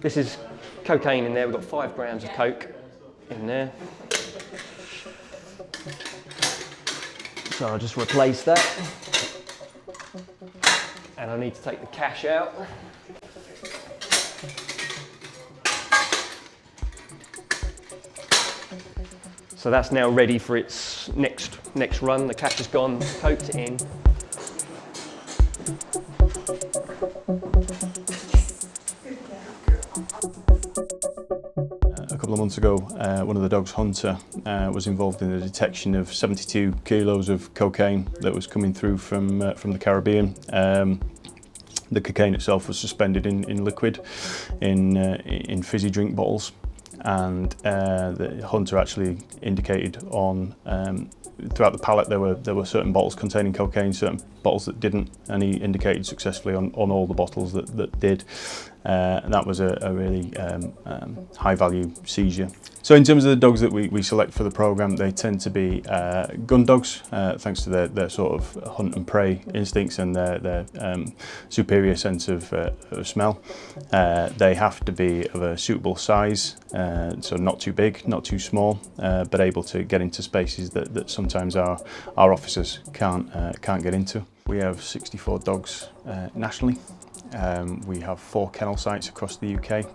This is cocaine in there. We've got 5 grams of coke in there. So I'll just replace that. And I need to take the cash out. So that's now ready for its next run. The cash is gone, coked it in. A couple of months ago, one of the dogs, Hunter, was involved in the detection of 72 kilos of cocaine that was coming through from the Caribbean. The cocaine itself was suspended in liquid, in fizzy drink bottles, and the Hunter actually indicated on throughout the pallet there were certain bottles containing cocaine, certain bottles that didn't, and he indicated successfully on all the bottles that did. And that was a really high value seizure. So in terms of the dogs that we select for the programme, they tend to be gun dogs, thanks to their sort of hunt and prey instincts and their superior sense of smell. They have to be of a suitable size, so not too big, not too small, but able to get into spaces that sometimes our officers can't get into. We have 64 dogs nationally. We have 4 kennel sites across the UK,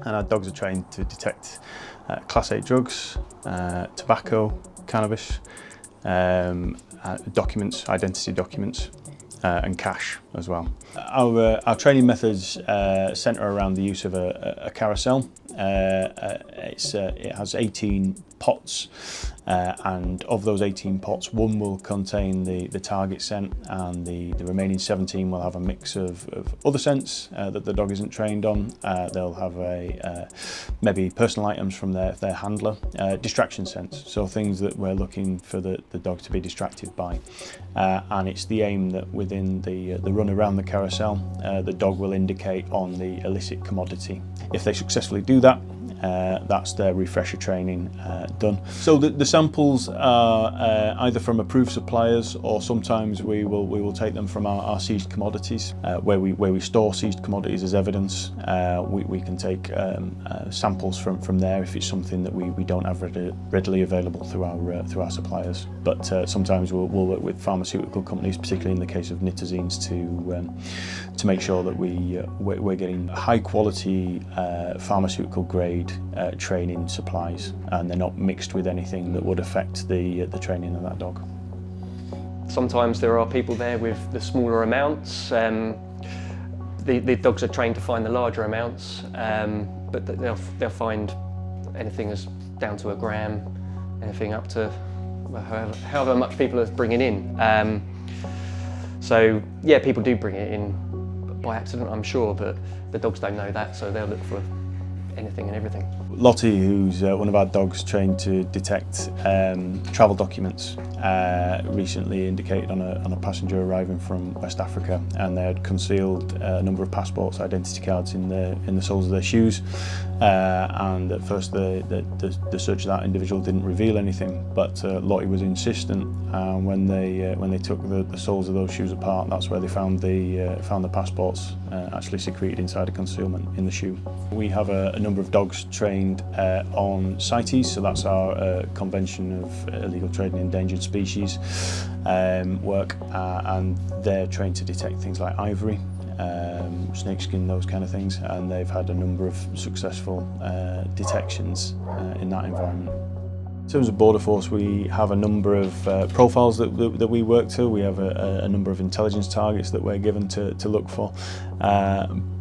and our dogs are trained to detect Class A drugs, tobacco, cannabis, documents, identity documents, and cash as well. Our training methods centre around the use of a carousel. It has 18 pots, and of those 18 pots, 1 will contain the target scent, and the remaining 17 will have a mix of other scents that the dog isn't trained on. They'll have maybe personal items from their handler, distraction scents, so things that we're looking for the dog to be distracted by. And it's the aim that within the run around the carousel, the dog will indicate on the illicit commodity. If they successfully do that, that's their refresher training done. So the samples are either from approved suppliers, or sometimes we will take them from our seized commodities, where we store seized commodities as evidence. We can take samples from there if it's something that we don't have readily available through our suppliers. But sometimes we'll work with pharmaceutical companies, particularly in the case of nitazenes, to make sure that we're getting high quality pharmaceutical grade training supplies, and they're not mixed with anything that would affect the training of that dog. Sometimes there are people there with the smaller amounts. The dogs are trained to find the larger amounts, but they'll find anything as down to a gram, anything up to however much people are bringing in. So yeah, people do bring it in by accident, I'm sure, but the dogs don't know that, so they'll look for anything and everything. Lottie, who's one of our dogs trained to detect travel documents, recently indicated on a passenger arriving from West Africa, and they had concealed a number of passports, identity cards in the soles of their shoes. And at first the search of that individual didn't reveal anything, but Lottie was insistent, and when they took the soles of those shoes apart, that's where they found the passports actually secreted inside a concealment in the shoe. We have a number of dogs trained on CITES, so that's our Convention of Illegal Trade in Endangered Species work, and they're trained to detect things like ivory, snakeskin, those kind of things, and they've had a number of successful detections in that environment. In terms of Border Force, we have a number of profiles that we work to. We have a number of intelligence targets that we're given to look for.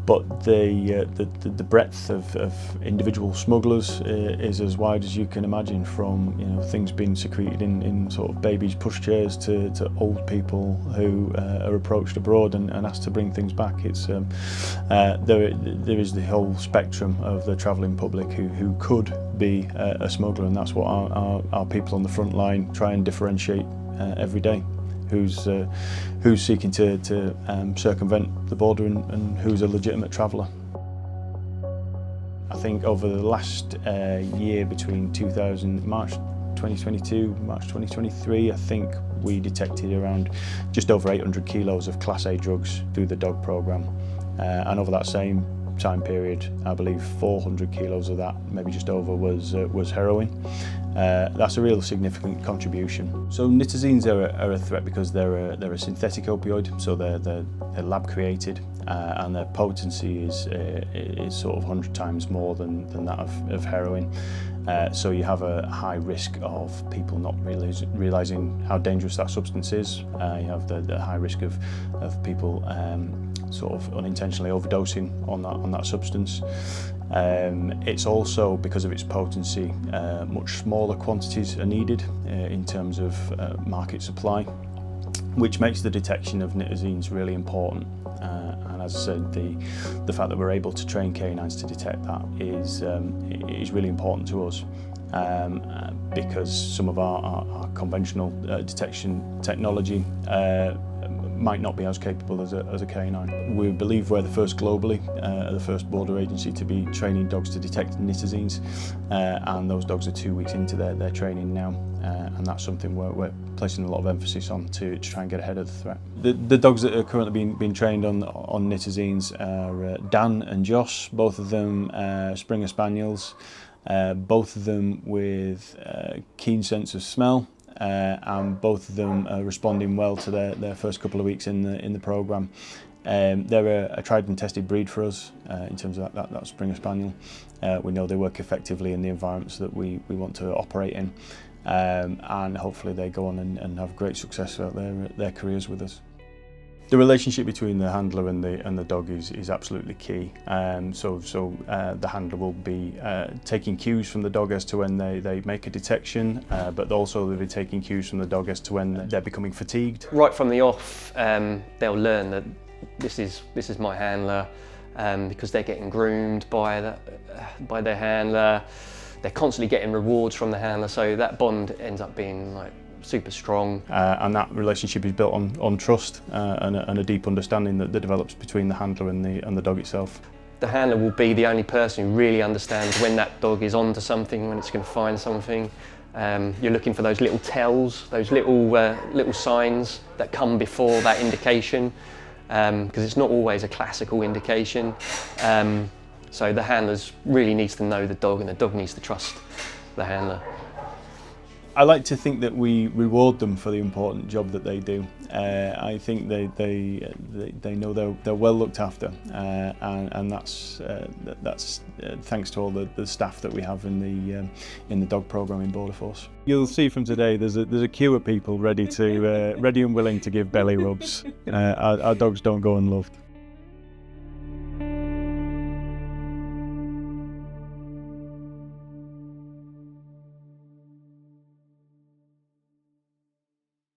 But the breadth of individual smugglers is as wide as you can imagine, from things being secreted in sort of babies' pushchairs to old people who are approached abroad and asked to bring things back. It's there is the whole spectrum of the travelling public who could be a smuggler, and that's what our people on the front line try and differentiate every day. Who's seeking to circumvent the border and who's a legitimate traveller. I think over the last year, between March 2022, March 2023, I think we detected around just over 800 kilos of Class A drugs through the dog programme. And over that same time period, I believe 400 kilos of that, maybe just over, was heroin. That's a real significant contribution. So nitazenes are a threat because they're a synthetic opioid, so they're lab created, and their potency is sort of 100 times more than that of heroin. So you have a high risk of people not realising how dangerous that substance is. You have the high risk of people sort of unintentionally overdosing on that substance. It's also, because of its potency, much smaller quantities are needed in terms of market supply, which makes the detection of nitazenes really important. And as I said, the fact that we're able to train canines to detect that is really important to us, because some of our conventional detection technology might not be as capable as a canine. We believe we're the first globally, the first border agency to be training dogs to detect nitazenes, and those dogs are 2 weeks into their training now, and that's something we're placing a lot of emphasis on to try and get ahead of the threat. The dogs that are currently being trained on nitazenes are Dan and Joss, both of them Springer Spaniels, both of them with keen sense of smell. And both of them are responding well to their first couple of weeks in the programme. They're a tried and tested breed for us in terms of that Springer Spaniel. We know they work effectively in the environments that we want to operate in, and hopefully they go on and have great success throughout their careers with us. The relationship between the handler and the dog is absolutely key. So the handler will be taking cues from the dog as to when they make a detection, but also they'll be taking cues from the dog as to when they're becoming fatigued. Right from the off, they'll learn that this is my handler, because they're getting groomed by their handler. They're constantly getting rewards from the handler, so that bond ends up being like super strong. And that relationship is built on trust and a deep understanding that develops between the handler and the dog itself. The handler will be the only person who really understands when that dog is onto something, when it's going to find something. You're looking for those little tells, those little signs that come before that indication, because it's not always a classical indication. So the handler really needs to know the dog, and the dog needs to trust the handler. I like to think that we reward them for the important job that they do. I think they know they're well looked after, and that's thanks to all the staff that we have in the dog programme in Border Force. You'll see from today there's a queue of people ready and willing to give belly rubs. Our dogs don't go unloved.